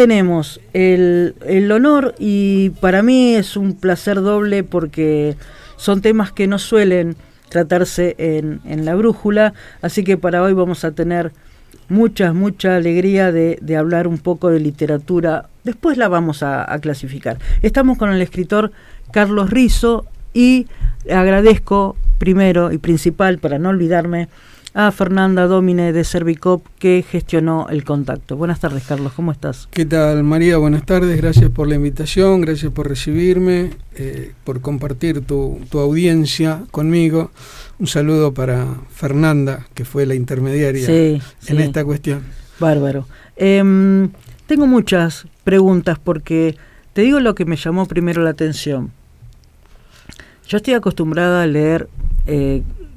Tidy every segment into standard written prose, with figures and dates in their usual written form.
tenemos el honor, y para mí es un placer doble porque son temas que no suelen tratarse en La Brújula, así que para hoy vamos a tener mucha alegría de hablar un poco de literatura. Después la vamos a clasificar. Estamos con el escritor Carlos Rizo y agradezco primero y principal, para no olvidarme, a Fernanda Domine de Servicop, que gestionó el contacto. Buenas tardes, Carlos, ¿cómo estás? ¿Qué tal, María? Buenas tardes, gracias por la invitación, gracias por recibirme, por compartir tu audiencia conmigo. Un saludo para Fernanda, que fue la intermediaria en esta cuestión. Bárbaro. Tengo muchas preguntas porque te digo lo que me llamó primero la atención. Yo estoy acostumbrada a leer,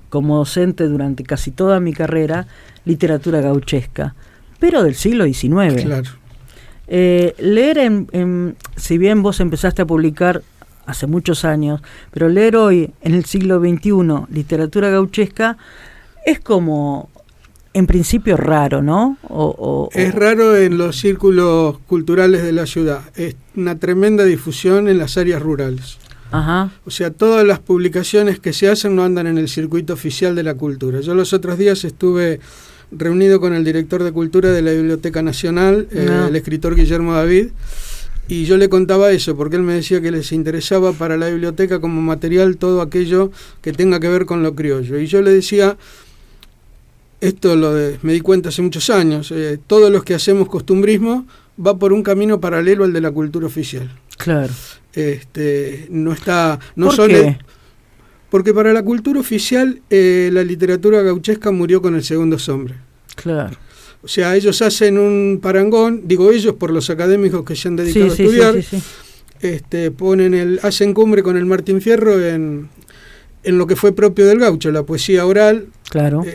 como docente durante casi toda mi carrera, literatura gauchesca, pero del siglo XIX. Claro. Leer, si bien vos empezaste a publicar hace muchos años, pero leer hoy, en el siglo XXI, literatura gauchesca, es como, en principio, raro, ¿no? Es raro en los círculos culturales de la ciudad. Es una tremenda difusión en las áreas rurales. Ajá. O sea, todas las publicaciones que se hacen no andan en el circuito oficial de la cultura. Yo los otros días estuve reunido con el director de cultura de la Biblioteca Nacional, el escritor Guillermo David, y yo le contaba eso, porque él me decía que les interesaba para la biblioteca como material todo aquello que tenga que ver con lo criollo. Y yo le decía, me di cuenta hace muchos años, todos los que hacemos costumbrismo va por un camino paralelo al de la cultura oficial. Claro. ¿Por qué? Porque para la cultura oficial la literatura gauchesca murió con el Segundo Sombre. Claro. O sea, ellos hacen un parangón, digo ellos por los académicos que se han dedicado a estudiar, hacen cumbre con el Martín Fierro en lo que fue propio del gaucho. La poesía oral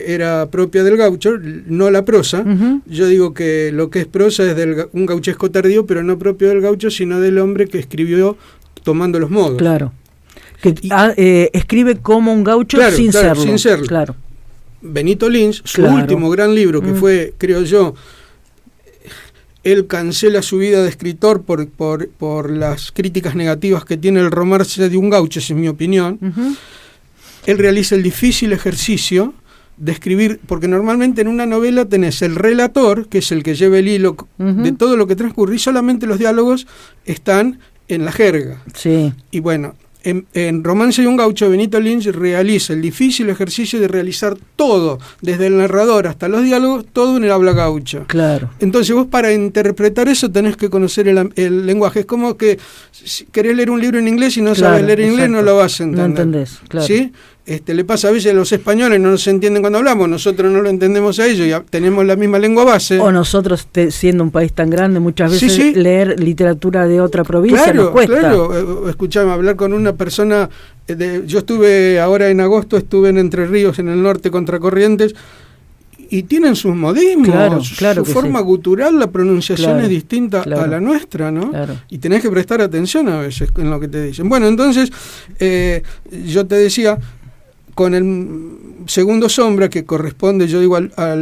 era propia del gaucho, no la prosa. Uh-huh. Yo digo que lo que es prosa es un gauchesco tardío, pero no propio del gaucho, sino del hombre que escribió tomando los modos. Claro. Que escribe como un gaucho sin serlo. Claro. Benito Lynch, su último gran libro, que fue, creo yo, él cancela su vida de escritor por las críticas negativas que tiene el romance de un gaucho, esa es mi opinión. Uh-huh. Él realiza el difícil ejercicio de escribir, porque normalmente en una novela tenés el relator, que es el que lleva el hilo de todo lo que transcurre, y solamente los diálogos están en la jerga. Sí. Y bueno, en Romance de un gaucho, Benito Lynch realiza el difícil ejercicio de realizar todo, desde el narrador hasta los diálogos, todo en el habla gaucha. Claro. Entonces vos, para interpretar eso, tenés que conocer el lenguaje. Es como que si querés leer un libro en inglés y no sabes leer inglés, no lo vas a entender. No entendés, claro. ¿Sí? Le pasa a veces a los españoles, no nos entienden cuando hablamos, nosotros no lo entendemos a ellos, ya tenemos la misma lengua base. O nosotros, siendo un país tan grande, muchas veces leer literatura de otra provincia nos cuesta. Claro, escuchame, hablar con una persona, yo estuve ahora en agosto, estuve en Entre Ríos, en el norte, contra Corrientes, y tienen sus modismos, su forma gutural, la pronunciación es distinta a la nuestra, ¿no? Claro. Y tenés que prestar atención a veces en lo que te dicen. Bueno, entonces, yo te decía, con el Segundo Sombra, que corresponde, yo digo, a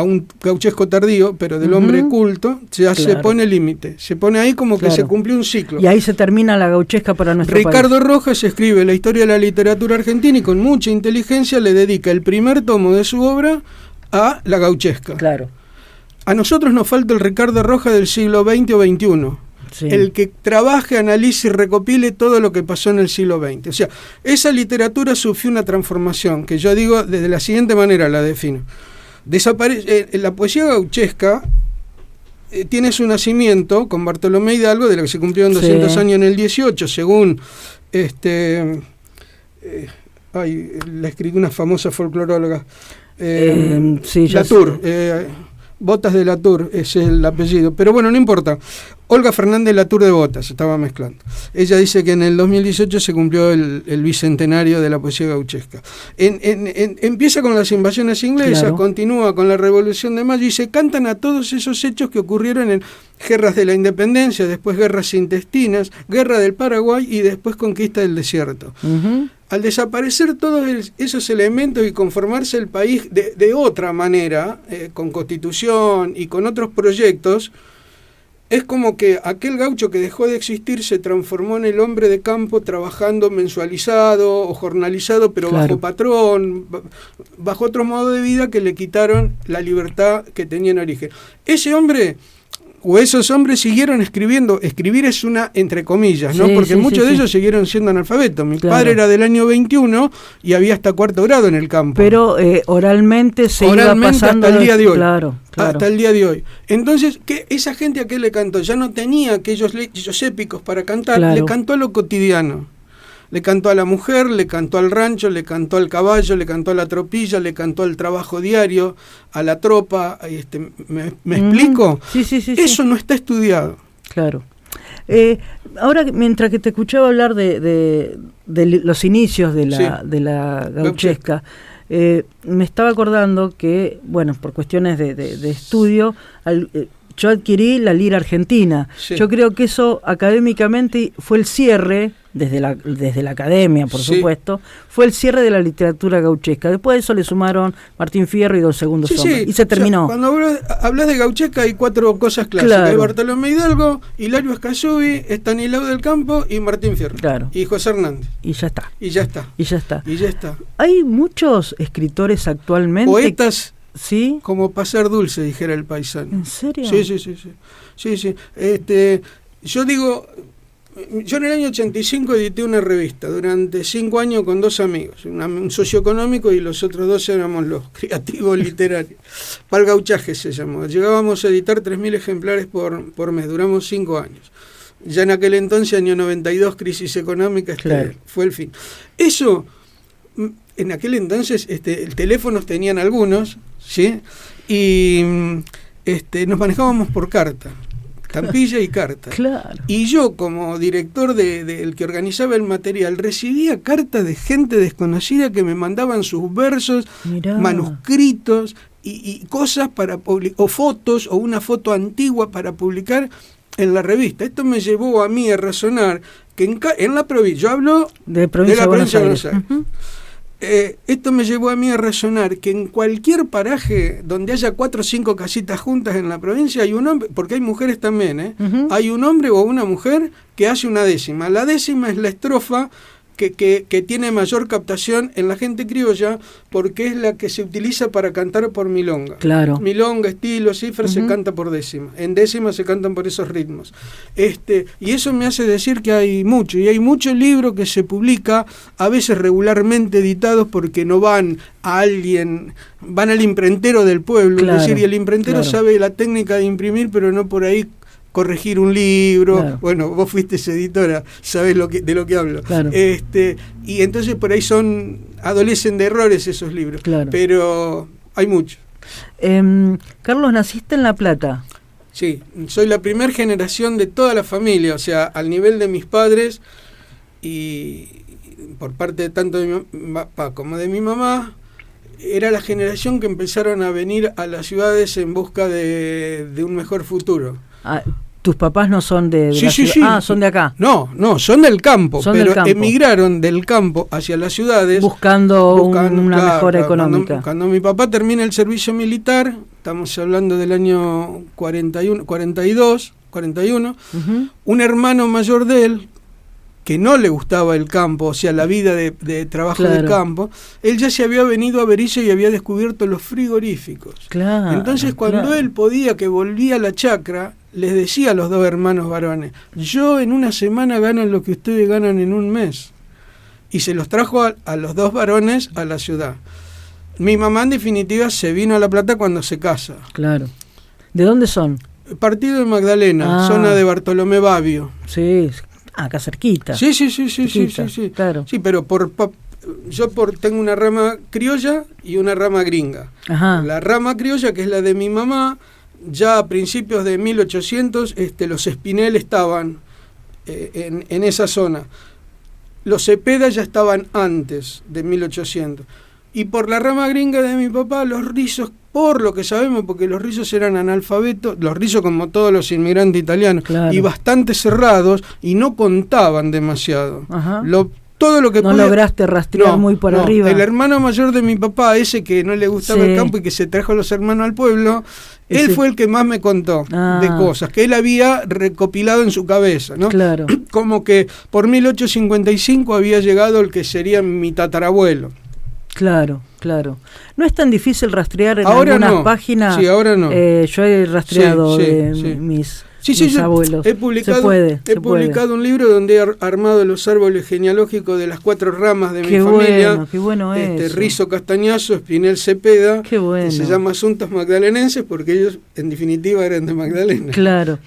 un gauchesco tardío, pero del hombre culto, se pone límite. Se pone ahí como que se cumplió un ciclo. Y ahí se termina la gauchesca para nuestro país. Ricardo Rojas escribe la historia de la literatura argentina y con mucha inteligencia le dedica el primer tomo de su obra a la gauchesca. Claro. A nosotros nos falta el Ricardo Rojas del siglo XX o XXI. Sí. El que trabaje, analice y recopile todo lo que pasó en el siglo XX. O sea, esa literatura sufrió una transformación que yo digo de la siguiente manera, la defino. La poesía gauchesca tiene su nacimiento con Bartolomé Hidalgo, de lo que se cumplió en 200 años en el 18, según la escribió una famosa folcloróloga, Latour. Botas de Latour es el apellido, pero bueno, no importa. Olga Fernández Latour de Botas, estaba mezclando. Ella dice que en el 2018 se cumplió el bicentenario de la poesía gauchesca. Empieza con las invasiones inglesas, continúa con la Revolución de Mayo y se cantan a todos esos hechos que ocurrieron en guerras de la independencia, después guerras intestinas, guerra del Paraguay y después conquista del desierto. Uh-huh. al desaparecer todos esos elementos y conformarse el país de otra manera, con constitución y con otros proyectos, es como que aquel gaucho que dejó de existir se transformó en el hombre de campo trabajando mensualizado o jornalizado, pero bajo patrón, bajo otro modo de vida que le quitaron la libertad que tenía en origen. Ese hombre o esos hombres siguieron escribiendo. Escribir es una entre comillas, ¿no? Porque muchos de ellos siguieron siendo analfabetos. Mi padre era del año 21 y había hasta 4º grado en el campo. Pero oralmente se iba pasando hasta el día de hoy. Claro. Hasta el día de hoy. Entonces, esa gente a qué le cantó? Ya no tenía aquellos épicos para cantar, le cantó a lo cotidiano. Le cantó a la mujer, le cantó al rancho, le cantó al caballo, le cantó a la tropilla, le cantó al trabajo diario, a la tropa. ¿Me explico? Sí. Eso no está estudiado. Claro. Ahora, mientras que te escuchaba hablar de los inicios de la gauchesca, me estaba acordando que, bueno, por cuestiones de estudio, yo adquirí la lira argentina. Sí. Yo creo que eso académicamente fue el cierre, desde la academia, por supuesto, fue el cierre de la literatura gauchesca. Después de eso le sumaron Martín Fierro y Don Segundo Sombra. Y se terminó. O sea, cuando hablas de gauchesca hay 4 cosas clásicas. Hay Bartolomé Hidalgo, Hilario Escazú, Estanislao del Campo y Martín Fierro. Claro. Y José Hernández. Y ya está. Hay muchos escritores actualmente. Poetas. ¿Sí? Como pasar dulce, dijera el paisano. ¿En serio? Sí. Yo digo, yo en el año 85 edité una revista durante 5 años con 2 amigos, un socioeconómico y los otros 2 éramos los creativos literarios. Palgauchaje se llamó. Llegábamos a editar 3.000 ejemplares por mes, duramos 5 años. Ya en aquel entonces, año 92, crisis económica, fue el fin. Eso, en aquel entonces, teléfonos tenían algunos, ¿sí? Y nos manejábamos por carta, estampilla y carta. Claro. Y yo, como director del que organizaba el material, recibía cartas de gente desconocida que me mandaban sus versos, manuscritos y cosas para publicar, o fotos, o una foto antigua para publicar en la revista. Esto me llevó a mí a razonar que en la provincia, yo hablo de la provincia de Buenos Aires. Uh-huh. Esto me llevó a mí a razonar que en cualquier paraje donde haya 4 o 5 casitas juntas en la provincia hay un hombre, porque hay mujeres también, uh-huh. Hay un hombre o una mujer que hace una décima. La décima es la estrofa que tiene mayor captación en la gente criolla, porque es la que se utiliza para cantar por milonga. Claro. Milonga, estilo, cifra, se canta por décima. En décima se cantan por esos ritmos. Y eso me hace decir que hay mucho, y hay mucho libro que se publica, a veces regularmente editados, porque no van a alguien, van al imprentero del pueblo, claro, es decir, y el imprentero sabe la técnica de imprimir, pero no por ahí corregir un libro. Claro. Bueno, vos fuiste editora, sabés de lo que hablo. Claro. Y entonces por ahí adolecen de errores esos libros. Claro. Pero hay mucho. Carlos, naciste en La Plata. Sí, soy la primera generación de toda la familia, o sea, al nivel de mis padres y por parte tanto de mi papá como de mi mamá. Era la generación que empezaron a venir a las ciudades en busca de un mejor futuro. ¿Tus papás no son de la ciudad? Sí. Ah, son de acá. No, son del campo, emigraron del campo hacia las ciudades. Buscando una mejora económica. Cuando mi papá termina el servicio militar, estamos hablando del año 41, uh-huh. Un hermano mayor de él, que no le gustaba el campo, o sea, la vida de trabajo de campo, él ya se había venido a Berisso y había descubierto los frigoríficos. Claro, entonces, cuando él podía, que volvía a la chacra, les decía a los 2 hermanos varones, yo en una semana gano lo que ustedes ganan en un mes. Y se los trajo a los 2 varones a la ciudad. Mi mamá, en definitiva, se vino a La Plata cuando se casa. Claro. ¿De dónde son? Partido de Magdalena, zona de Bartolomé Babio. Sí, acá cerquita. Sí. Claro. Sí, pero yo tengo una rama criolla y una rama gringa. Ajá. La rama criolla, que es la de mi mamá, ya a principios de 1800 los Espinel estaban en esa zona. Los Cepeda ya estaban antes de 1800. Y por la rama gringa de mi papá, los rizos, por lo que sabemos, porque los rizos eran analfabetos, los rizos como todos los inmigrantes italianos, claro, y bastante cerrados, y no contaban demasiado. Ajá. todo lo que no lograste rastrear muy por arriba. El hermano mayor de mi papá, ese que no le gustaba el campo y que se trajo a los hermanos al pueblo, él fue el que más me contó de cosas que él había recopilado en su cabeza, ¿no? Claro. Como que por 1855 había llegado el que sería mi tatarabuelo. Claro. No es tan difícil rastrear en algunas páginas. Sí, ahora no. Yo he rastreado mis abuelos. He publicado un libro donde he armado los árboles genealógicos de las 4 ramas de mi familia. Qué bueno es. Rizo Castañazo, Espinel Cepeda. Qué bueno. Que se llama Asuntos Magdalenenses porque ellos en definitiva eran de Magdalena. Claro.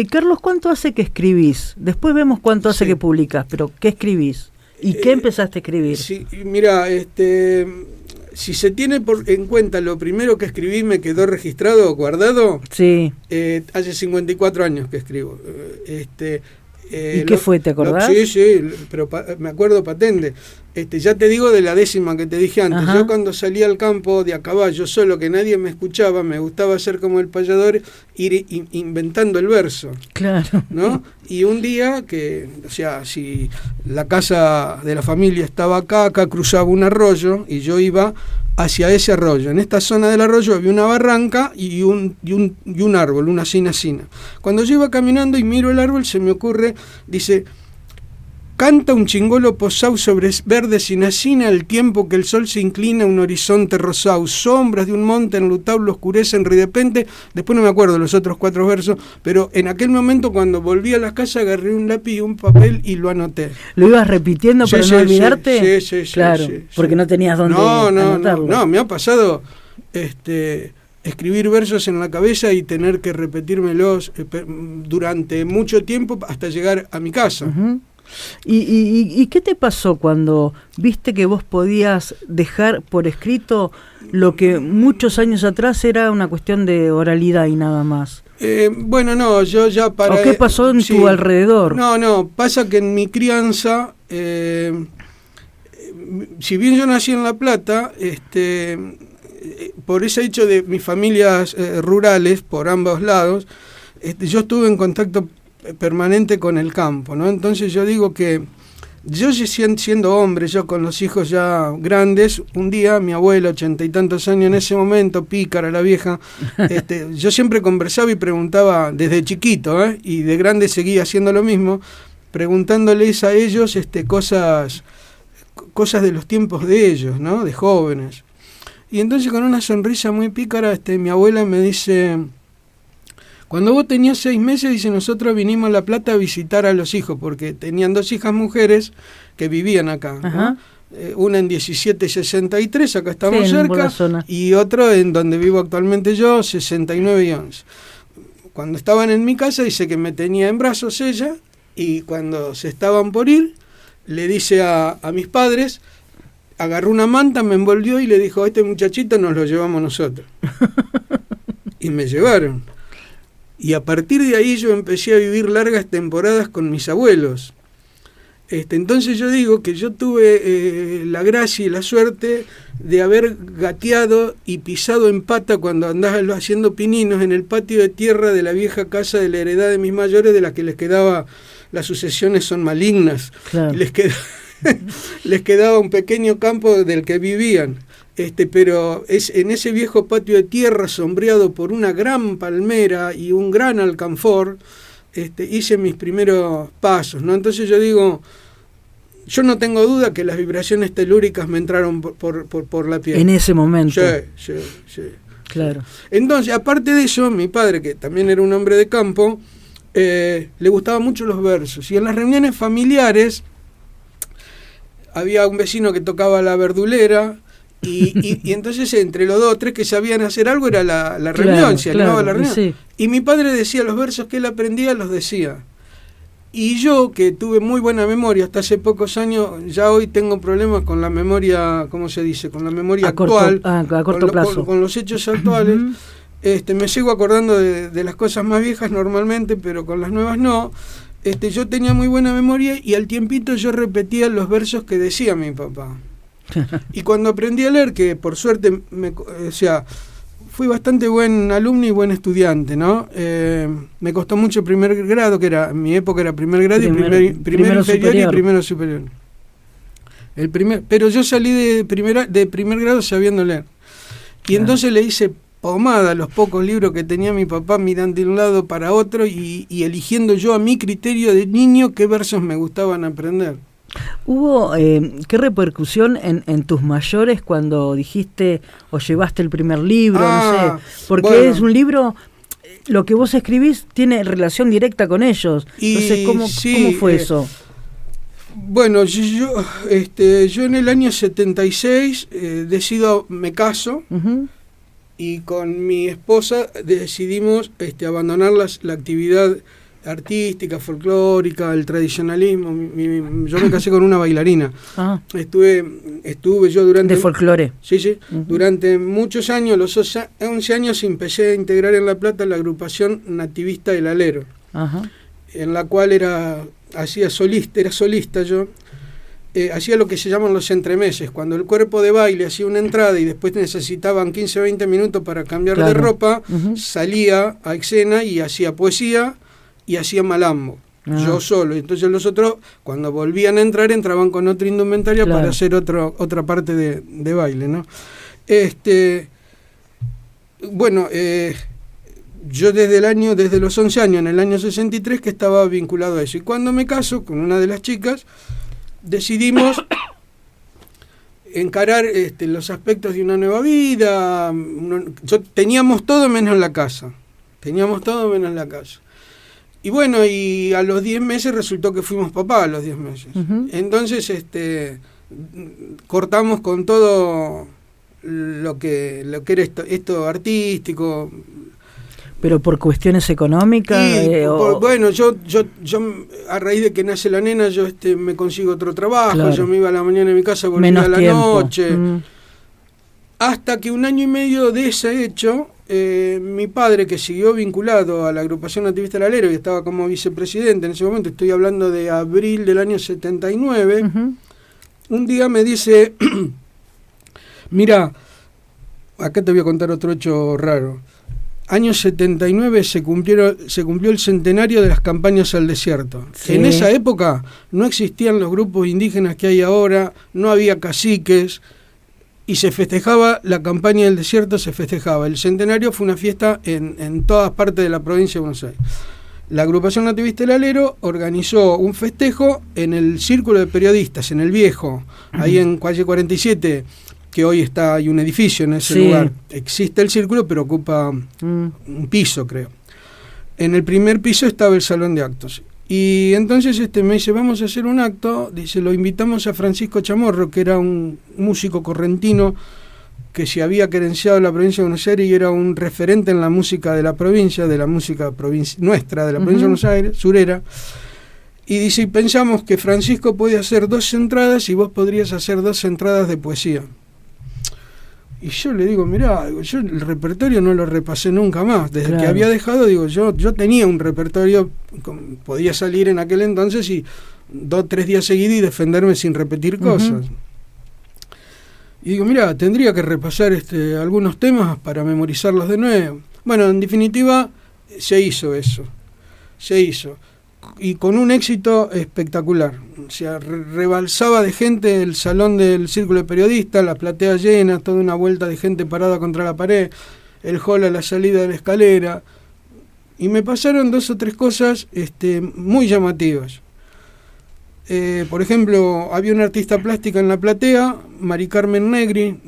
Carlos, ¿cuánto hace que escribís? Después vemos cuánto hace que publicás, pero ¿qué escribís? ¿Y qué empezaste a escribir? Sí, mira, si se tiene en cuenta lo primero que escribí me quedó registrado o guardado, sí. Hace 54 años que escribo. ¿Y qué fue, te acordás? Sí, pero me acuerdo patente. Ya te digo de la 10ª que te dije antes. Ajá. Yo cuando salía al campo de a caballo solo, que nadie me escuchaba, me gustaba ser como el payador, ir inventando el verso. Claro. ¿No? Y un día si la casa de la familia estaba acá cruzaba un arroyo y yo iba hacia ese arroyo. En esta zona del arroyo había una barranca y un árbol, una cinacina. Cuando yo iba caminando y miro el árbol, se me ocurre, dice: canta un chingolo posau sobre verde cinacina, al tiempo que el sol se inclina a un horizonte rosau, sombras de un monte enlutado oscurecen ridepente. Después no me acuerdo los otros 4 versos, pero en aquel momento cuando volví a la casa agarré un lápiz y un papel y lo anoté. ¿Lo ibas repitiendo para no olvidarte? Sí, claro, porque no tenías dónde anotarlo. No, me ha pasado escribir versos en la cabeza y tener que repetírmelos durante mucho tiempo hasta llegar a mi casa. Uh-huh. ¿Y qué te pasó cuando viste que vos podías dejar por escrito lo que muchos años atrás era una cuestión de oralidad y nada más? Yo ya para... ¿O qué pasó en tu alrededor? Pasa que en mi crianza, si bien yo nací en La Plata, por ese hecho de mis familias rurales, por ambos lados, yo estuve en contacto permanente con el campo, ¿no? Entonces yo digo que yo siendo hombre, yo con los hijos ya grandes, un día mi abuela, 80 y tantos años en ese momento, pícara la vieja, yo siempre conversaba y preguntaba desde chiquito, y de grande seguía haciendo lo mismo, preguntándoles a ellos cosas de los tiempos de ellos, ¿no? De jóvenes. Y entonces con una sonrisa muy pícara, mi abuela me dice: cuando vos tenías 6 meses, dice, nosotros vinimos a La Plata a visitar a los hijos, porque tenían 2 hijas mujeres que vivían acá, ¿no? Una en 1763, acá estamos cerca, y otro en donde vivo actualmente yo, 69 y 11. Cuando estaban en mi casa, dice que me tenía en brazos ella, y cuando se estaban por ir, le dice a mis padres, agarró una manta, me envolvió y le dijo: este muchachito nos lo llevamos nosotros. Y me llevaron. Y a partir de ahí yo empecé a vivir largas temporadas con mis abuelos. Entonces yo digo que yo tuve la gracia y la suerte de haber gateado y pisado en pata cuando andaba haciendo pininos en el patio de tierra de la vieja casa de la heredad de mis mayores, de las que les quedaba, las sucesiones son malignas, claro. les quedaba un pequeño campo del que vivían. Pero es en ese viejo patio de tierra sombreado por una gran palmera y un gran alcanfor, hice mis primeros pasos, ¿no? Entonces yo digo, yo no tengo duda que las vibraciones telúricas me entraron por la piel. En ese momento. Sí. Claro. Entonces, aparte de eso, mi padre, que también era un hombre de campo, le gustaban mucho los versos. Y en las reuniones familiares había un vecino que tocaba la verdulera. Y entonces entre los 2 o 3 que sabían hacer algo era la reunión, se animaba la reunión. Sí. Y mi padre decía los versos que él aprendía, los decía. Y yo, que tuve muy buena memoria hasta hace pocos años, ya hoy tengo problemas con la memoria, ¿cómo se dice? Con la memoria actual, a corto plazo. Con los hechos actuales. Me sigo acordando de las cosas más viejas normalmente, pero con las nuevas no. Yo tenía muy buena memoria y al tiempito yo repetía los versos que decía mi papá. Y cuando aprendí a leer, que por suerte fui bastante buen alumno y buen estudiante, ¿no? Me costó mucho primer grado, que era en mi época era primer grado, primero inferior y primero superior. Pero yo salí de primer grado sabiendo leer. Y entonces le hice pomada a los pocos libros que tenía mi papá, mirando de un lado para otro y eligiendo yo a mi criterio de niño qué versos me gustaban aprender. ¿Hubo qué repercusión en tus mayores cuando dijiste o llevaste el primer libro? No sé, porque bueno, es un libro, lo que vos escribís tiene relación directa con ellos. Entonces, ¿cómo fue eso? Bueno, yo en el año 76 me caso. Uh-huh. Y con mi esposa decidimos abandonar la actividad artística, folclórica, el tradicionalismo. Yo me casé con una bailarina. Ah. Estuve yo durante... ¿De folclore? Sí. Uh-huh. Durante muchos años, los 11 años, empecé a integrar en La Plata la agrupación nativista del Alero. Uh-huh. En la cual era solista yo. Hacía lo que se llaman los entremeses, cuando el cuerpo de baile hacía una entrada y después necesitaban 15 o 20 minutos para cambiar de ropa, uh-huh, salía a escena y hacía poesía y hacía malambo, yo solo. Entonces los otros, cuando volvían a entrar, entraban con otra indumentaria para hacer otra parte de baile, ¿no? Yo desde los 11 años, en el año 63, que estaba vinculado a eso. Y cuando me caso con una de las chicas, decidimos encarar los aspectos de una nueva vida. Teníamos todo menos la casa. Y bueno, y a los 10 meses resultó que fuimos papás a los 10 meses. Uh-huh. Entonces cortamos con todo lo que era esto artístico. ¿Pero por cuestiones económicas? Bueno, yo a raíz de que nace la nena, yo me consigo otro trabajo. Claro. Yo me iba a la mañana de mi casa, volvía a la noche. Hasta que 1 año y medio de ese hecho, mi padre, que siguió vinculado a la agrupación nativista del Alero y estaba como vicepresidente en ese momento, estoy hablando de abril del año 79, uh-huh, un día me dice, mira, acá te voy a contar otro hecho raro. Año 79 se cumplió el centenario de las campañas al desierto. Sí. En esa época no existían los grupos indígenas que hay ahora, no había caciques, y se festejaba la campaña del desierto, se festejaba. El centenario fue una fiesta en todas partes de la provincia de Buenos Aires. La agrupación nativista del Alero organizó un festejo en el Círculo de Periodistas, en el Viejo, ahí en calle 47, que hoy hay un edificio en ese lugar. Existe el círculo, pero ocupa un piso, creo. En el primer piso estaba el salón de actos. Y entonces me dice, vamos a hacer un acto. Dice, lo invitamos a Francisco Chamorro, que era un músico correntino que se había querenciado en la provincia de Buenos Aires y era un referente en la música de la provincia, nuestra, de la provincia de Buenos Aires, surera. Y dice, pensamos que Francisco puede hacer 2 entradas y vos podrías hacer 2 entradas de poesía. Y yo le digo, mirá, yo el repertorio no lo repasé nunca más. Desde que había dejado, yo tenía un repertorio, podía salir en aquel entonces y 2 o 3 días seguidos y defenderme sin repetir cosas. Y digo, mirá, tendría que repasar algunos temas para memorizarlos de nuevo. Bueno, en definitiva, se hizo eso. Y con un éxito espectacular. O sea, rebalsaba de gente el salón del Círculo de Periodistas, la platea llena, toda una vuelta de gente parada contra la pared, el hall a la salida de la escalera. Y me pasaron 2 o 3 cosas muy llamativas. Por ejemplo, había una artista plástica en la platea, Mari Carmen Negri,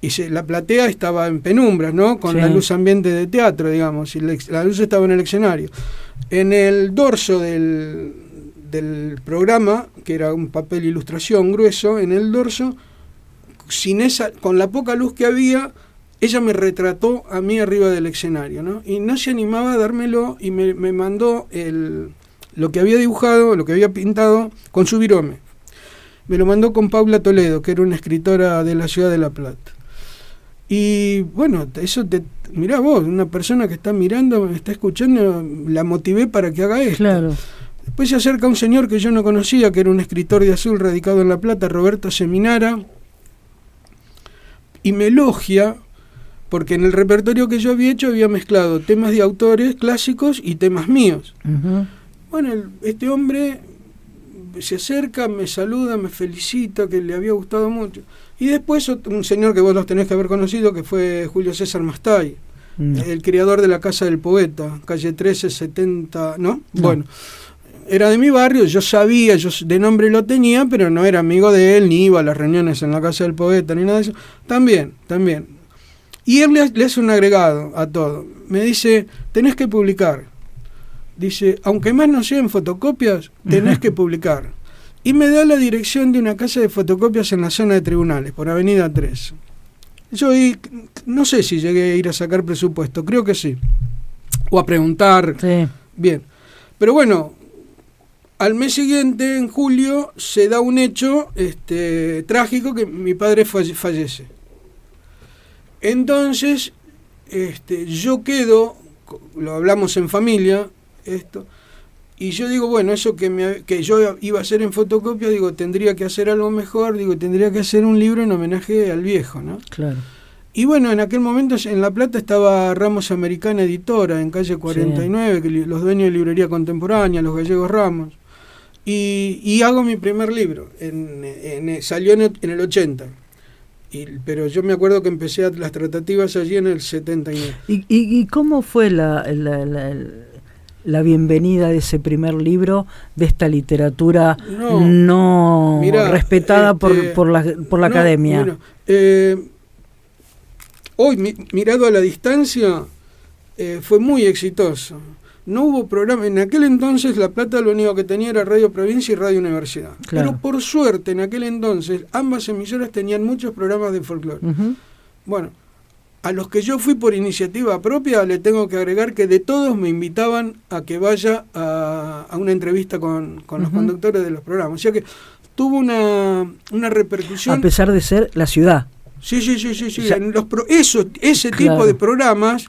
y la platea estaba en penumbras, ¿no? Con la luz ambiente de teatro, digamos, y la luz estaba en el escenario. En el dorso del programa, que era un papel ilustración grueso, en el dorso, con la poca luz que había, ella me retrató a mí arriba del escenario, ¿no? Y no se animaba a dármelo y me mandó lo que había dibujado, lo que había pintado, con su virome. Me lo mandó con Paula Toledo, que era una escritora de la ciudad de La Plata. Y bueno, mirá vos, una persona que está mirando, me está escuchando, la motivé para que haga esto. Claro. Después se acerca un señor que yo no conocía, que era un escritor de Azul radicado en La Plata, Roberto Seminara, y me elogia, porque en el repertorio que yo había hecho había mezclado temas de autores clásicos y temas míos. Uh-huh. Bueno, este hombre se acerca, me saluda, me felicita, que le había gustado mucho. Y después un señor que vos los tenés que haber conocido, que fue Julio César Mastay, el creador de la Casa del Poeta, calle 1370, ¿no? Bueno, era de mi barrio, yo sabía, yo de nombre lo tenía, pero no era amigo de él, ni iba a las reuniones en la Casa del Poeta, ni nada de eso. También. Y él le hace un agregado a todo. Me dice, tenés que publicar. Dice, aunque más no sea en fotocopias, tenés que publicar. Y me da la dirección de una casa de fotocopias en la zona de Tribunales, por Avenida 3. Yo no sé si llegué a ir a sacar presupuesto, creo que sí. O a preguntar. Sí. Bien. Pero bueno, al mes siguiente, en julio, se da un hecho trágico, que mi padre fallece. Entonces, yo quedo, lo hablamos en familia, y yo digo, bueno, eso que yo iba a hacer en fotocopia, digo, tendría que hacer algo mejor, digo, tendría que hacer un libro en homenaje al viejo, ¿no? Claro. Y bueno, en aquel momento en La Plata estaba Ramos Americana Editora, en calle 49, sí. Que los dueños de Librería Contemporánea, los Gallegos Ramos, y hago mi primer libro, salió en el 80. Pero yo me acuerdo que empecé las tratativas allí en el 79. ¿Y cómo fue la bienvenida de ese primer libro, de esta literatura no respetada por la academia? Mira, hoy, mirado a la distancia, fue muy exitoso. No hubo programa. En aquel entonces La Plata lo único que tenía era Radio Provincia y Radio Universidad. Claro. Pero por suerte, en aquel entonces, ambas emisoras tenían muchos programas de folclore. Uh-huh. Bueno, a los que yo fui por iniciativa propia, le tengo que agregar que de todos me invitaban a que vaya a una entrevista con los conductores de los programas. O sea que tuvo una repercusión. A pesar de ser la ciudad. Sí. Ese tipo de programas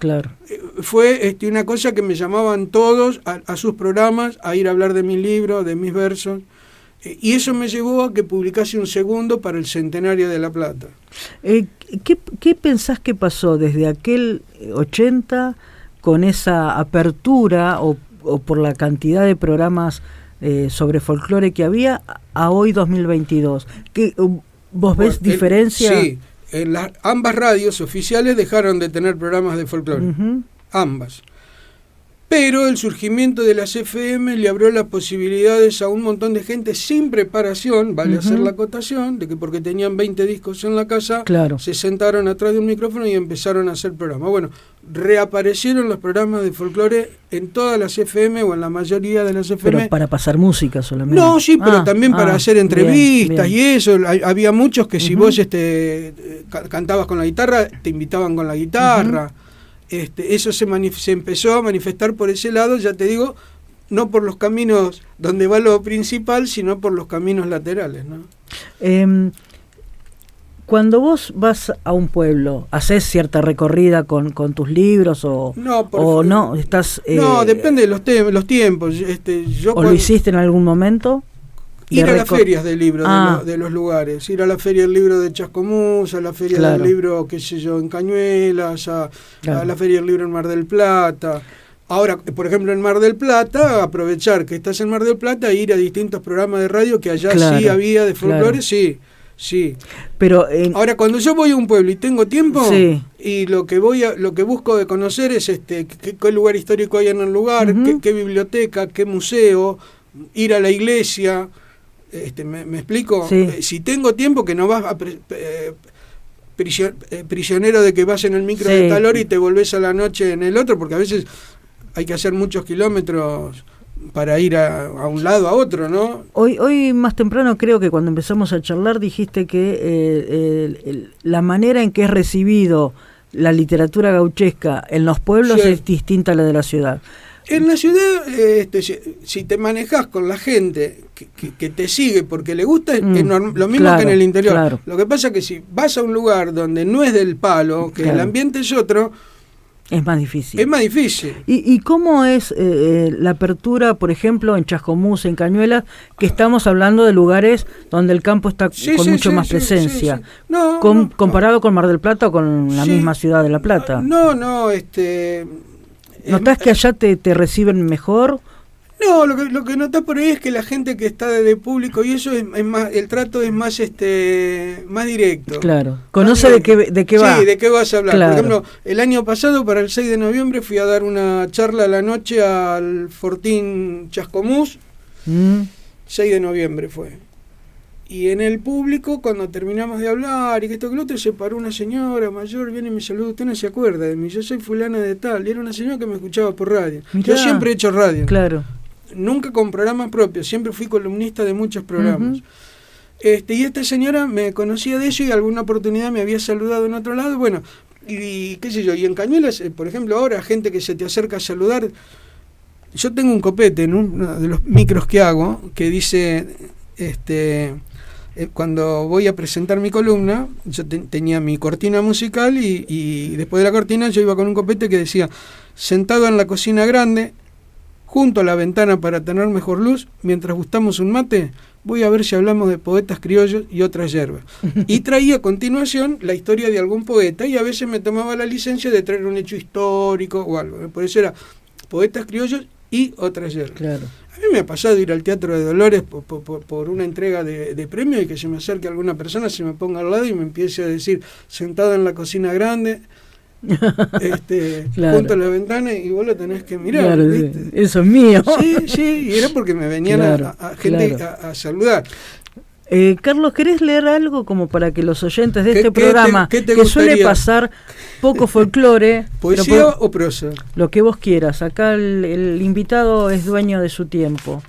fue una cosa que me llamaban todos a sus programas, a ir a hablar de mis libros, de mis versos, y eso me llevó a que publicase un segundo para el centenario de La Plata. ¿Qué pensás que pasó desde aquel 80 con esa apertura o por la cantidad de programas sobre folclore que había a hoy 2022? ¿Vos ves diferencia? Sí. Ambas radios oficiales dejaron de tener programas de folclore, ambas. Pero el surgimiento de las FM le abrió las posibilidades a un montón de gente sin preparación, vale hacer la acotación, de que porque tenían 20 discos en la casa, se sentaron atrás de un micrófono y empezaron a hacer programas. Bueno, reaparecieron los programas de folclore en todas las FM o en la mayoría de las FM. Pero para pasar música solamente. No, sí, pero también para hacer entrevistas bien. Y eso. Había muchos que si vos cantabas con la guitarra, te invitaban con la guitarra. Eso se empezó a manifestar por ese lado, ya te digo, no por los caminos donde va lo principal, sino por los caminos laterales, ¿no? Cuando vos vas a un pueblo, ¿haces cierta recorrida con tus libros o no? No, depende de los tiempos. ¿Lo hiciste en algún momento? Ir a las ferias del libro de los lugares, ir a la feria del libro de Chascomús, a la feria del libro, qué sé yo, en Cañuelas, a la feria del libro en Mar del Plata. Ahora, por ejemplo, en Mar del Plata, aprovechar que estás en Mar del Plata e ir a distintos programas de radio que allá sí había de folclore, sí. Pero ahora, cuando yo voy a un pueblo y tengo tiempo, y lo que busco de conocer es qué lugar histórico hay en el lugar, qué biblioteca, qué museo, ir a la iglesia. ¿Me explico? Sí. Si tengo tiempo, que no vas prisionero de que vas en el micro de tal hora y te volvés a la noche en el otro, porque a veces hay que hacer muchos kilómetros para ir a un lado a otro, ¿no? Hoy más temprano, creo que cuando empezamos a charlar, dijiste que la manera en que es recibido la literatura gauchesca en los pueblos es distinta a la de la ciudad. En la ciudad, si te manejás con la gente que te sigue porque le gusta, es lo mismo que en el interior. Claro. Lo que pasa es que si vas a un lugar donde no es del palo, que el ambiente es otro, es más difícil. Es más difícil. ¿Y cómo es la apertura, por ejemplo, en Chascomús, en Cañuelas, que estamos hablando de lugares donde el campo está con mucho más presencia? Sí. ¿Comparado con Mar del Plata o con la misma ciudad de La Plata? No, ¿Notás que allá te reciben mejor? No, lo que notas por ahí es que la gente que está de público y eso es más, el trato es más más directo. Claro. Conoce de qué va. Sí, de qué vas a hablar. Claro. Por ejemplo, el año pasado, para el 6 de noviembre, fui a dar una charla a la noche al Fortín Chascomús. 6 de noviembre fue. Y en el público, cuando terminamos de hablar y que esto que lo otro, se paró una señora mayor, viene y me saludó, usted no se acuerda de mí, yo soy fulana de tal, y era una señora que me escuchaba por radio. Mirá. Yo siempre he hecho radio. Claro. Nunca con programas propios, siempre fui columnista de muchos programas. Y esta señora me conocía de eso y alguna oportunidad me había saludado en otro lado, bueno, y qué sé yo, y en Cañuelas, por ejemplo, ahora gente que se te acerca a saludar, yo tengo un copete en uno de los micros que hago, que dice, cuando voy a presentar mi columna, yo tenía mi cortina musical y después de la cortina yo iba con un copete que decía, sentado en la cocina grande, junto a la ventana para tener mejor luz, mientras gustamos un mate, voy a ver si hablamos de poetas criollos y otras hierbas. Y traía a continuación la historia de algún poeta y a veces me tomaba la licencia de traer un hecho histórico o algo. Por eso era poetas criollos y otras hierbas. Claro. A mí me ha pasado ir al Teatro de Dolores por una entrega de premio y que se me acerque alguna persona, se me ponga al lado y me empiece a decir, sentado en la cocina grande, claro, junto a la ventana, y vos lo tenés que mirar. Claro, eso es mío. Sí, y era porque me venían claro, a gente a saludar. Carlos, ¿querés leer algo como para que los oyentes de este programa, que suele pasar poco folclore, poesía o prosa? Lo que vos quieras. Acá el invitado es dueño de su tiempo.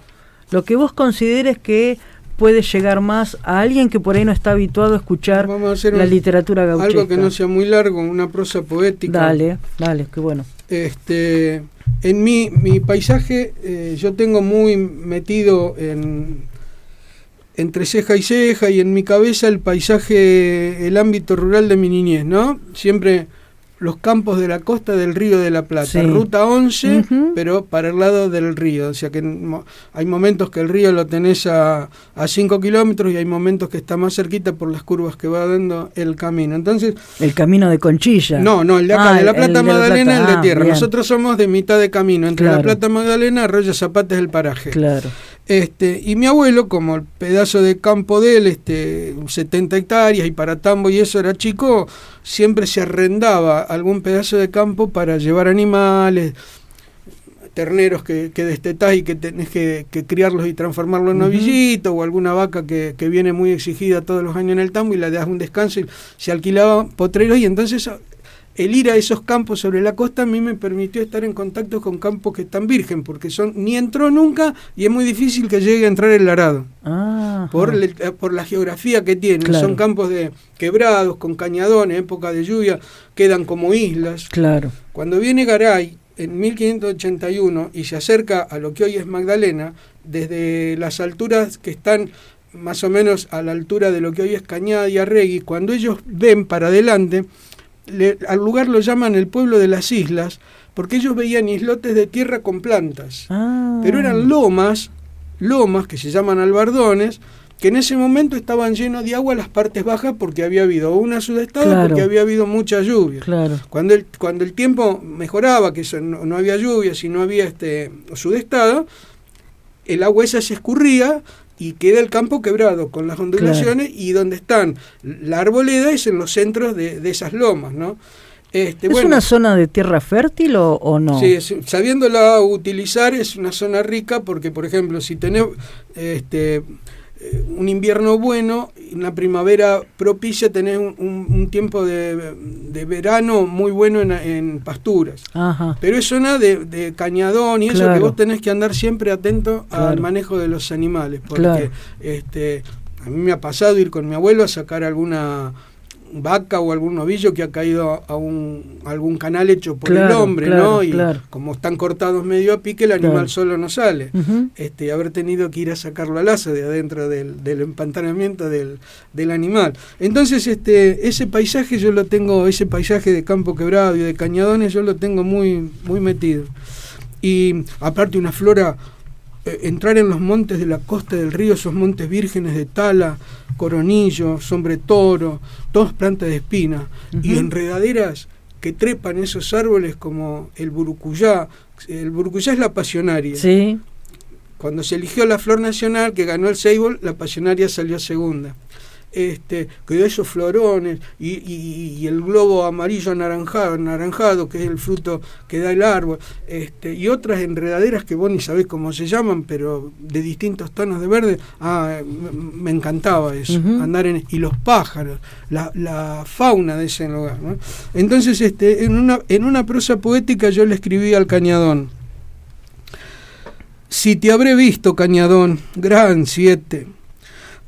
Lo que vos consideres que puede llegar más a alguien que por ahí no está habituado a escuchar la literatura gauchesca. Algo que no sea muy largo, una prosa poética. Dale, qué bueno. En mi paisaje, yo tengo muy metido entre ceja y ceja y en mi cabeza el paisaje, el ámbito rural de mi niñez, ¿no? Siempre los campos de la costa del Río de la Plata, sí. Ruta 11, pero para el lado del río, o sea que hay momentos que el río lo tenés a 5 kilómetros y hay momentos que está más cerquita por las curvas que va dando el camino. Entonces, ¿el camino de Conchilla? No, el de acá, de la Plata Magdalena, el de tierra. Bien. Nosotros somos de mitad de camino, entre la Plata Magdalena, Arroyo Zapata es el paraje. Claro. Y mi abuelo, como el pedazo de campo de él, 70 hectáreas y para tambo y eso era chico, siempre se arrendaba algún pedazo de campo para llevar animales, terneros que destetás y que tenés que criarlos y transformarlos en novillito, o alguna vaca que viene muy exigida todos los años en el tambo y le das un descanso y se alquilaban potreros, y entonces el ir a esos campos sobre la costa a mí me permitió estar en contacto con campos que están virgen, porque ni entró nunca y es muy difícil que llegue a entrar el arado. Por la geografía que tienen. Claro. Son campos de quebrados, con cañadones, época de lluvia, quedan como islas. Claro. Cuando viene Garay en 1581 y se acerca a lo que hoy es Magdalena, desde las alturas que están más o menos a la altura de lo que hoy es Cañada y Arregui, cuando ellos ven para adelante, al lugar lo llaman el pueblo de las islas, porque ellos veían islotes de tierra con plantas, pero eran lomas que se llaman albardones, que en ese momento estaban llenos de agua las partes bajas porque había habido una sudestada, porque había habido mucha lluvia. Claro. Cuando el tiempo mejoraba, que no había lluvia, si no había sudestada, el agua esa se escurría y queda el campo quebrado con las ondulaciones, y donde están la arboleda es en los centros de esas lomas, ¿no? ¿Es una zona de tierra fértil o no? Sí, sabiéndola utilizar es una zona rica porque, por ejemplo, si tenés un invierno bueno, una primavera propicia, tenés un tiempo de verano muy bueno en pasturas. Ajá. Pero es zona de cañadón y eso, que vos tenés que andar siempre atento al manejo de los animales, porque a mí me ha pasado ir con mi abuelo a sacar alguna vaca o algún novillo que ha caído a algún canal hecho por el hombre, ¿no? Y como están cortados medio a pique, el animal solo no sale. Haber tenido que ir a sacarlo al asa de adentro del empantanamiento del animal. Entonces, ese paisaje yo lo tengo, ese paisaje de campo quebrado y de cañadones, yo lo tengo muy, muy metido. Y aparte una flora, entrar en los montes de la costa del río, esos montes vírgenes de tala, coronillo, sombretoro, todas plantas de espina, y enredaderas que trepan esos árboles como el burucuyá. El burucuyá es la pasionaria. Sí. cuando se eligió la flor nacional, que ganó el ceibo, la pasionaria salió segunda. Que dio esos florones y el globo amarillo anaranjado, que es el fruto que da el árbol, y otras enredaderas que vos ni sabés cómo se llaman, pero de distintos tonos de verde. Me encantaba eso, andar y los pájaros, la fauna de ese lugar, ¿no? Entonces, en una prosa poética yo le escribí al Cañadón: si te habré visto, Cañadón, gran 7,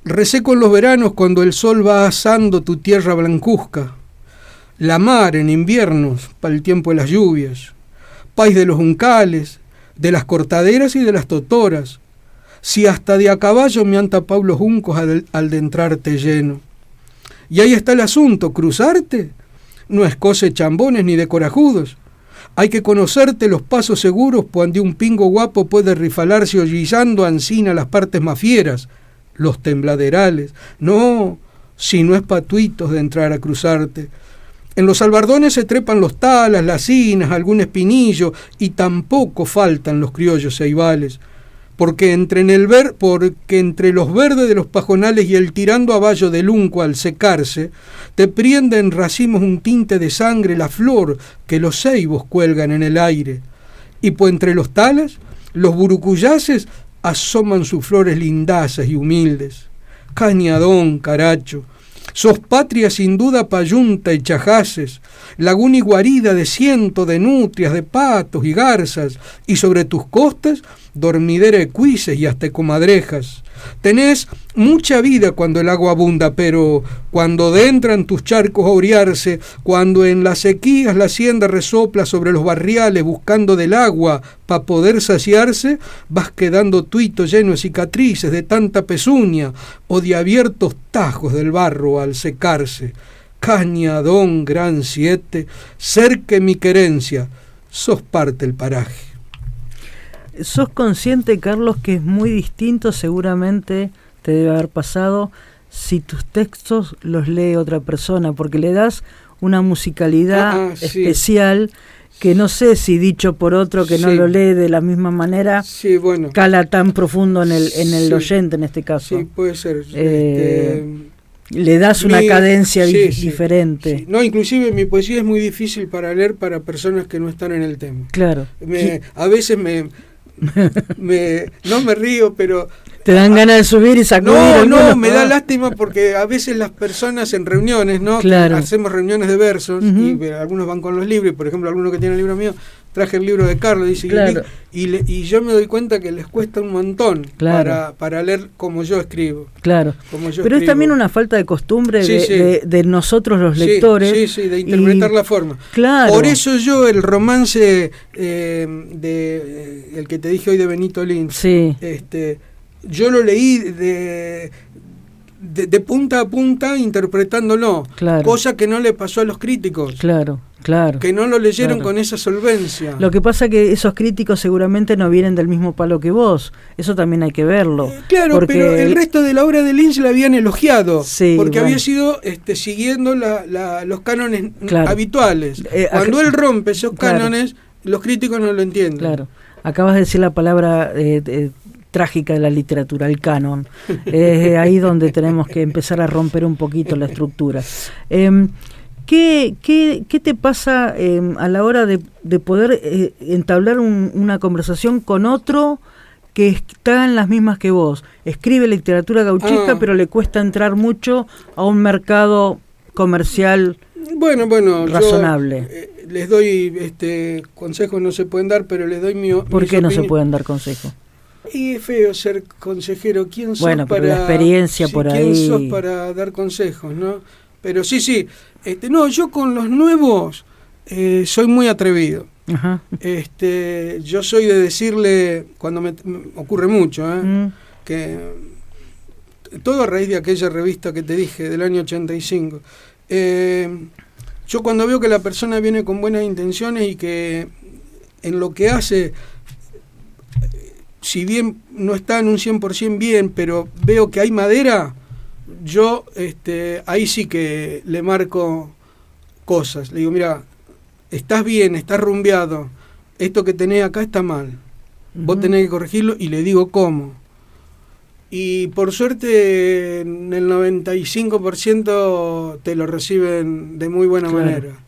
reseco en los veranos cuando el sol va asando tu tierra blancuzca, la mar en inviernos para el tiempo de las lluvias, país de los uncales, de las cortaderas y de las totoras, si hasta de a caballo me han tapado los juncos al de entrarte lleno. Y ahí está el asunto, cruzarte no es cosa de chambones ni de corajudos, hay que conocerte los pasos seguros cuando un pingo guapo puede rifalarse hollizando ansina las partes más fieras, los tembladerales. No, si no es patuitos de entrar a cruzarte. En los albardones se trepan los talas, las cinas, algún espinillo, y tampoco faltan los criollos ceibales, porque entre los verdes de los pajonales y el tirando a vallo del unco al secarse, te priende en racimos un tinte de sangre la flor que los ceibos cuelgan en el aire, y por entre los talas, los burucuyaces asoman sus flores lindazas y humildes. Cañadón, caracho, sos patria sin duda payunta y chajaces, laguna y guarida de ciento de nutrias, de patos y garzas, y sobre tus costas dormidera de cuises y hasta comadrejas. Tenés mucha vida cuando el agua abunda, pero cuando entran tus charcos a orearse, cuando en las sequías la hacienda resopla sobre los barriales buscando del agua para poder saciarse, vas quedando tuito lleno de cicatrices de tanta pezuña o de abiertos tajos del barro al secarse. Cañadón, gran 7, cerque mi querencia, sos parte del paraje. ¿Sos consciente, Carlos, que es muy distinto, seguramente te debe haber pasado, si tus textos los lee otra persona? Porque le das una musicalidad especial que no sé si dicho por otro que no lo lee de la misma manera, cala tan profundo en el oyente en este caso. Sí, puede ser. Le das una cadencia diferente. Sí. No, inclusive mi poesía es muy difícil para leer para personas que no están en el tema. Claro. A veces no me río, pero te dan ganas de subir y sacudir. No, me da lástima porque a veces las personas en reuniones, ¿no? Claro. Hacemos reuniones de versos y algunos van con los libros, por ejemplo, alguno que tiene el libro mío, traje el libro de Carlos, dice, y yo me doy cuenta que les cuesta un montón para leer como yo escribo. Claro. Pero es también una falta de costumbre de nosotros los lectores. Sí, de interpretar la forma. Claro. Por eso yo el romance el que te dije hoy de Benito Lins, yo lo leí de punta a punta interpretándolo, cosa que no le pasó a los críticos. Claro. Que no lo leyeron con esa solvencia. Lo que pasa que esos críticos seguramente no vienen del mismo palo que vos. Eso también hay que verlo. Pero el resto de la obra de Lins la habían elogiado. Porque había sido siguiendo los cánones habituales. Cuando él rompe esos cánones, los críticos no lo entienden. Claro. Acabas de decir la palabra trágica de la literatura, el canon. Es ahí donde tenemos que empezar a romper un poquito la estructura. ¿Qué te pasa a la hora de poder entablar una conversación con otro que está en las mismas que vos? Escribe literatura gauchesca, pero le cuesta entrar mucho a un mercado comercial razonable. Yo, les doy consejos, no se pueden dar, pero les doy ¿Por qué no se pueden dar consejos? Y es feo ser consejero. ¿Quién sos pero la experiencia por ahí. ¿Quién sos para dar consejos, no? Pero yo con los nuevos soy muy atrevido. Ajá. Yo soy de decirle, cuando me ocurre mucho, que todo a raíz de aquella revista que te dije del año 85. Yo cuando veo que la persona viene con buenas intenciones y que en lo que hace, si bien no está en un 100% bien, pero veo que hay madera, yo ahí sí que le marco cosas. Le digo, mira, estás bien, estás rumbeado, esto que tenés acá está mal. vos tenés que corregirlo y le digo cómo. Y por suerte en el 95% te lo reciben de muy buena manera.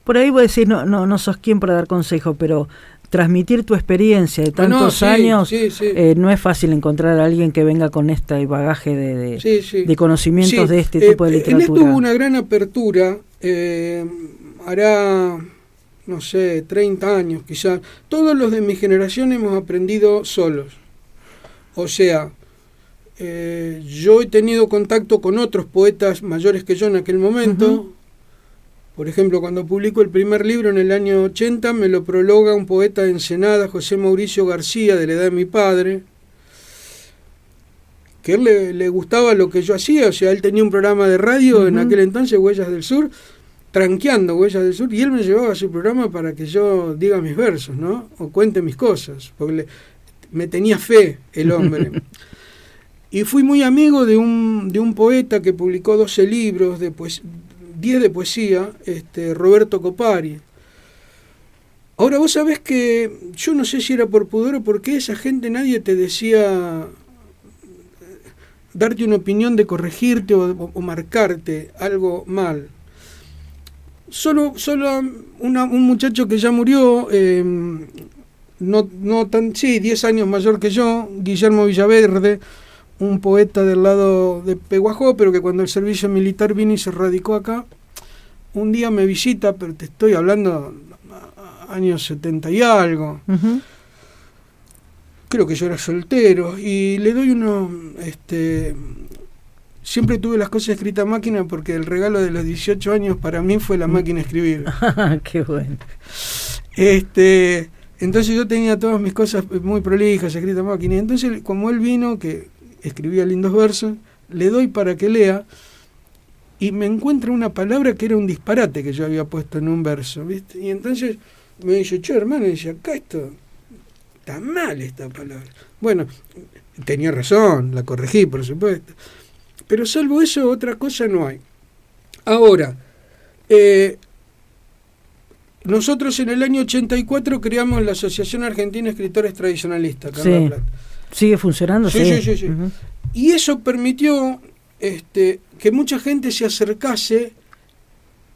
Por ahí vos decís, no sos quien para dar consejo, pero transmitir tu experiencia de tantos años, no es fácil encontrar a alguien que venga con este bagaje de conocimientos de este tipo de literatura. En esto hubo una gran apertura, hará, no sé, 30 años quizás. Todos los de mi generación hemos aprendido solos. O sea, yo he tenido contacto con otros poetas mayores que yo en aquel momento. Por ejemplo, cuando publico el primer libro en el año 80, me lo prologa un poeta de Ensenada, José Mauricio García, de la edad de mi padre, que a él le gustaba lo que yo hacía. O sea, él tenía un programa de radio en aquel entonces, Huellas del Sur, tranqueando Huellas del Sur, y él me llevaba a su programa para que yo diga mis versos, ¿no? O cuente mis cosas, porque me tenía fe el hombre. Y fui muy amigo de un poeta que publicó 12 libros, 10 de poesía, Roberto Copari. Ahora vos sabés que yo no sé si era por pudor o porque esa gente, nadie te decía darte una opinión de corregirte o marcarte algo mal. Solo un muchacho que ya murió, 10 años mayor que yo, Guillermo Villaverde, un poeta del lado de Peguajó, pero que cuando el servicio militar vino y se radicó acá, un día me visita, pero te estoy hablando años 70 y algo. Creo que yo era soltero, y le doy siempre tuve las cosas escritas a máquina, porque el regalo de los 18 años para mí fue la máquina de escribir. Qué bueno. Entonces yo tenía todas mis cosas muy prolijas, escritas a máquina, y entonces como él vino, que escribía lindos versos, le doy para que lea, y me encuentra una palabra que era un disparate que yo había puesto en un verso, ¿viste? Y entonces me dice, che, hermano, y dice, acá esto está mal, esta palabra. Bueno, tenía razón, la corregí, por supuesto. Pero salvo eso, otra cosa no hay. Ahora, nosotros en el año 84 creamos la Asociación Argentina de Escritores Tradicionalistas, acá en La Plata. ¿Sigue funcionando? Sí. Y eso permitió que mucha gente se acercase,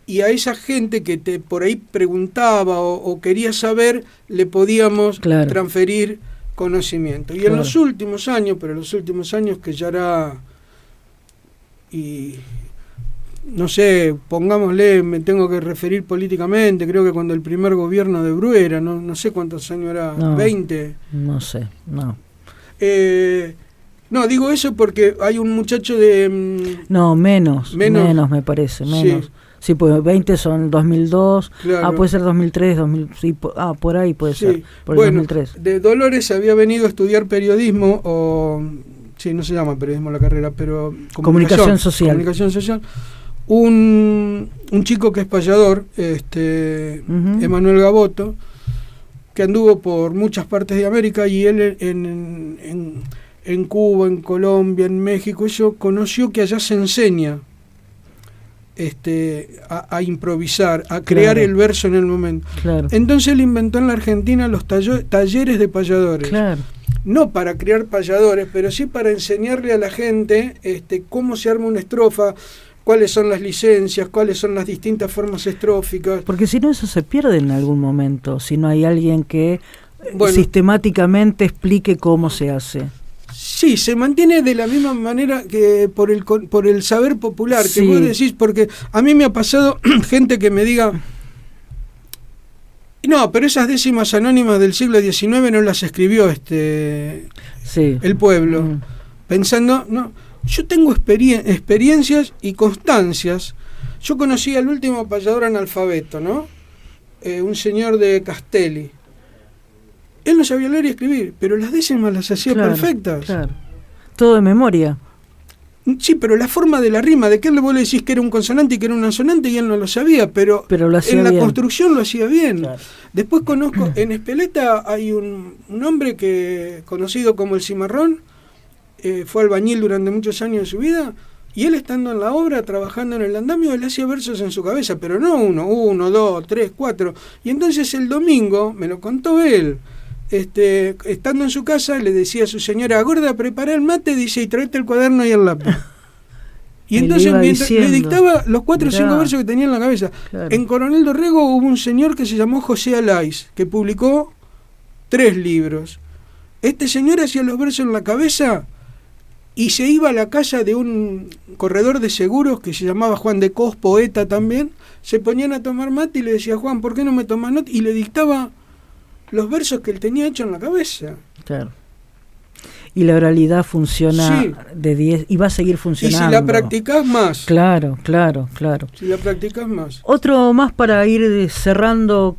y a esa gente que por ahí preguntaba o quería saber, le podíamos transferir conocimiento. Y en los últimos años, que ya era, y no sé, pongámosle, me tengo que referir políticamente, creo que cuando el primer gobierno de Bruera, no sé cuántos años era, 20. No sé, no. No, digo eso porque hay un muchacho de... No, menos me parece, menos. Sí, pues 20 son 2002, claro. Puede ser 2003, 2000, sí, por ahí puede ser, por el 2003. De Dolores había venido a estudiar periodismo, no se llama periodismo la carrera, pero... Comunicación social. Un chico que es payador, Emanuel Gaboto, que anduvo por muchas partes de América, y él en Cuba, en Colombia, en México, conoció que allá se enseña a improvisar, a crear el verso en el momento. Claro. Entonces él inventó en la Argentina los talleres de payadores. Claro. No para crear payadores, pero sí para enseñarle a la gente cómo se arma una estrofa, cuáles son las licencias, cuáles son las distintas formas estróficas. Porque si no, eso se pierde en algún momento, si no hay alguien que sistemáticamente explique cómo se hace. Sí, se mantiene de la misma manera que por el saber popular, que vos decís, porque a mí me ha pasado gente que me diga, no, pero esas décimas anónimas del siglo XIX no las escribió el pueblo, pensando, no, yo tengo experiencias y constancias. Yo conocí al último payador analfabeto, ¿no? Un señor de Castelli. Él no sabía leer y escribir, pero las décimas las hacía perfectas. Claro. Todo de memoria. Sí, pero la forma de la rima, de que vos le decís que era un consonante y que era un ansonante, y él no lo sabía, pero lo hacía en la bien. Construcción lo hacía bien. Claro. Después conozco, en Espeleta hay un hombre conocido como el Cimarrón, fue albañil durante muchos años de su vida, y él estando en la obra, trabajando en el andamio, él hacía versos en su cabeza, pero no 1, 2, 3, 4. Y entonces el domingo, me lo contó él, estando en su casa, le decía a su señora, gorda, prepara el mate, dice, y tráete el cuaderno y el lápiz. Y entonces le dictaba los 4 o 5 versos que tenía en la cabeza. Claro. En Coronel Dorrego hubo un señor que se llamó José Alais, que publicó 3 libros. Este señor hacía los versos en la cabeza y se iba a la casa de un corredor de seguros que se llamaba Juan de Cos, poeta también. Se ponían a tomar mate y le decía, Juan, ¿por qué no me tomas nota? Y le dictaba los versos que él tenía hecho en la cabeza. Claro. Y la oralidad funciona de 10 y va a seguir funcionando. Y si la practicás más. Claro. Si la practicás más. Otro más para ir cerrando,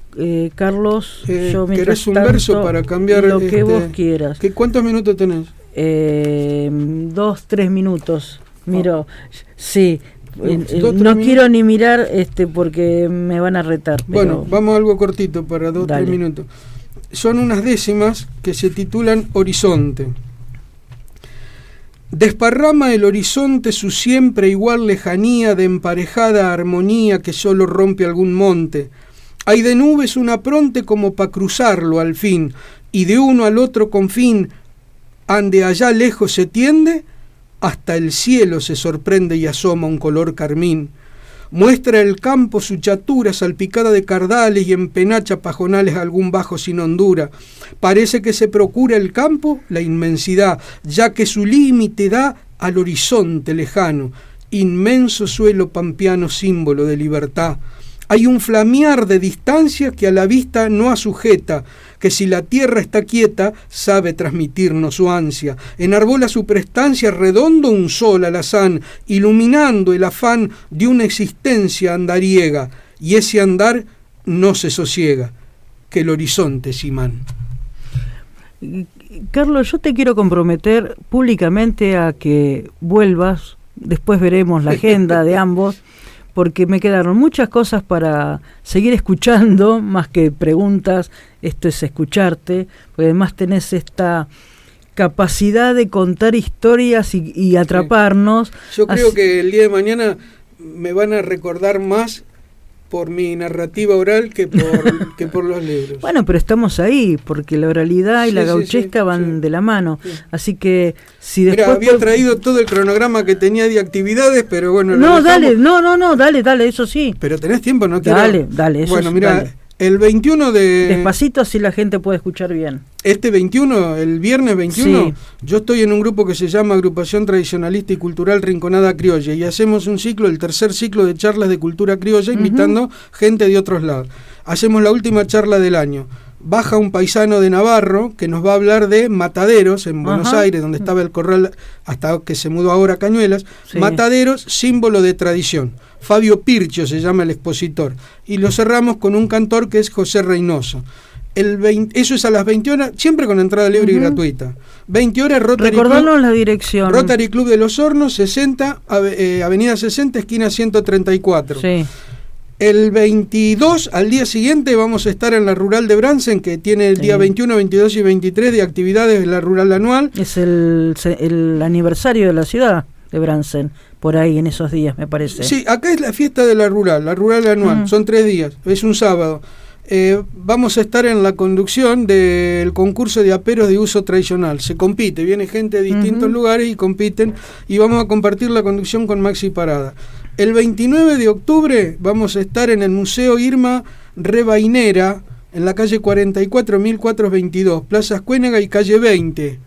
Carlos. ¿Querés un verso para cambiar? Lo que vos quieras. ¿Cuántos minutos tenés? 2-3 minutos. Miro, sí. No quiero ni mirar porque me van a retar. Bueno, vamos a algo cortito para 2-3 minutos. Son unas décimas que se titulan Horizonte. Desparrama el horizonte su siempre igual lejanía de emparejada armonía que solo rompe algún monte. Hay de nubes un apronte como pa' cruzarlo al fin, y de uno al otro confín, ande allá lejos se tiende, hasta el cielo se sorprende y asoma un color carmín. Muestra el campo su chatura salpicada de cardales y empenacha pajonales algún bajo sin hondura. Parece que se procura el campo la inmensidad, ya que su límite da al horizonte lejano, inmenso suelo pampeano símbolo de libertad. Hay un flamear de distancia que a la vista no asujeta, que si la tierra está quieta, sabe transmitirnos su ansia. Enarbola su prestancia redondo un sol alazán, iluminando el afán de una existencia andariega, y ese andar no se sosiega, que el horizonte es imán. Carlos, yo te quiero comprometer públicamente a que vuelvas, después veremos la agenda de ambos, porque me quedaron muchas cosas para seguir escuchando, más que preguntas, esto es escucharte, porque además tenés esta capacidad de contar historias y atraparnos. Yo creo que el día de mañana me van a recordar más por mi narrativa oral que por los libros. Bueno, pero estamos ahí, porque la oralidad y la gauchesca van de la mano. Sí. Así que si después... Mira, había traído todo el cronograma que tenía de actividades, pero bueno... No, dale, dale, eso sí. Pero tenés tiempo, ¿no? Dale, eso bueno, mira, dale. El 21 de... Despacito, así la gente puede escuchar bien. Este 21, el viernes 21, sí. Yo estoy en un grupo que se llama Agrupación Tradicionalista y Cultural Rinconada Criolla, y hacemos un ciclo, el tercer ciclo de charlas de cultura criolla, invitando gente de otros lados. Hacemos la última charla del año. Baja un paisano de Navarro que nos va a hablar de Mataderos en Buenos Aires, donde estaba el corral hasta que se mudó ahora a Cañuelas. Sí. Mataderos, símbolo de tradición. Fabio Pircho se llama el expositor. Y lo cerramos con un cantor que es José Reynoso. Eso es a las 20 horas, siempre con entrada libre y gratuita. 20 horas, Rotary Recordarnos Club, la dirección. Rotary Club de los Hornos, 60, Avenida 60, esquina 134. Sí. El 22, al día siguiente, vamos a estar en la Rural de Bransen, que tiene el día 21, 22 y 23 de actividades de la Rural Anual. Es el aniversario de la ciudad de Bransen, por ahí en esos días, me parece. Sí, acá es la fiesta de la Rural Anual, son 3 días, es un sábado. Vamos a estar en la conducción del concurso de aperos de uso tradicional. Se compite, viene gente de distintos lugares y compiten, y vamos a compartir la conducción con Maxi Parada. El 29 de octubre vamos a estar en el Museo Irma Rebainera, en la calle 44, 1422, Plaza Escuénaga y calle 20.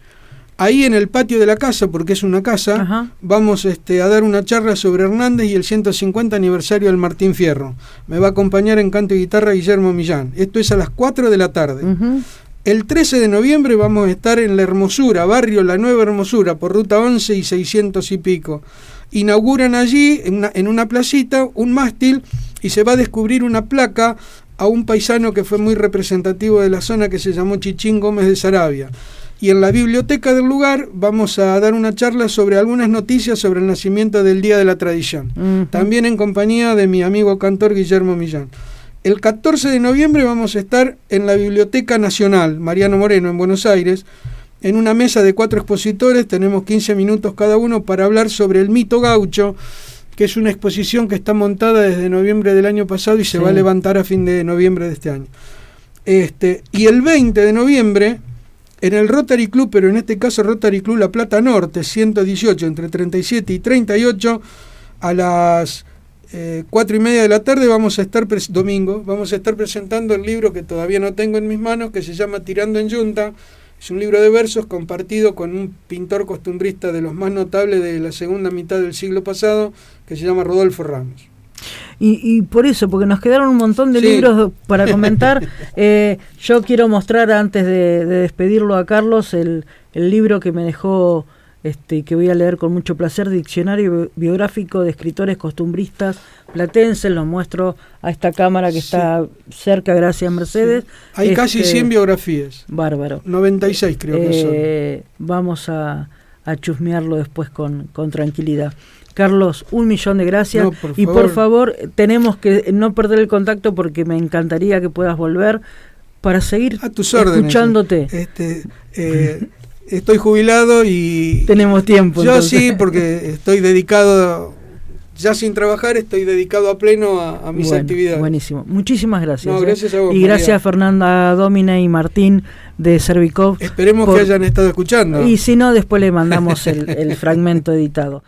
Ahí en el patio de la casa, porque es una casa, vamos a dar una charla sobre Hernández y el 150 aniversario del Martín Fierro. Me va a acompañar en canto y guitarra Guillermo Millán. Esto es a las 4 de la tarde. El 13 de noviembre vamos a estar en La Hermosura, barrio La Nueva Hermosura, por ruta 11 y 600 y pico. Inauguran allí, en una placita, un mástil, y se va a descubrir una placa a un paisano que fue muy representativo de la zona, que se llamó Chichín Gómez de Saravia. Y en la biblioteca del lugar vamos a dar una charla sobre algunas noticias sobre el nacimiento del Día de la Tradición. También en compañía de mi amigo cantor Guillermo Millán. El 14 de noviembre vamos a estar en la Biblioteca Nacional Mariano Moreno, en Buenos Aires, en una mesa de 4 expositores. Tenemos 15 minutos cada uno para hablar sobre el mito gaucho, que es una exposición que está montada desde noviembre del año pasado y se va a levantar a fin de noviembre de este año. Y el 20 de noviembre, en el Rotary Club, pero en este caso Rotary Club La Plata Norte, 118, entre 37 y 38, a las 4:30 de la tarde domingo, vamos a estar presentando el libro que todavía no tengo en mis manos, que se llama Tirando en Yunta. Es un libro de versos compartido con un pintor costumbrista de los más notables de la segunda mitad del siglo pasado, que se llama Rodolfo Ramos. Y por eso, porque nos quedaron un montón de libros para comentar, yo quiero mostrar, antes de despedirlo a Carlos, el libro que me dejó, que voy a leer con mucho placer, Diccionario Biográfico de Escritores Costumbristas Platenses. Lo muestro a esta cámara que está cerca, gracias Mercedes. Hay casi 100 biografías. Bárbaro. 96 creo que son. Vamos a chusmearlo después con tranquilidad. Carlos, 1.000.000 de gracias. Por favor, tenemos que no perder el contacto, porque me encantaría que puedas volver para seguir a tus órdenes, escuchándote. Estoy jubilado y... Tenemos tiempo. Yo entonces. Sí, porque estoy dedicado, ya sin trabajar, estoy dedicado a pleno a mis actividades. Buenísimo. Muchísimas gracias. No, gracias a vos, y María. gracias a Fernanda Domina y Martín de Servicov. Esperemos que hayan estado escuchando. Y si no, después le mandamos el fragmento editado.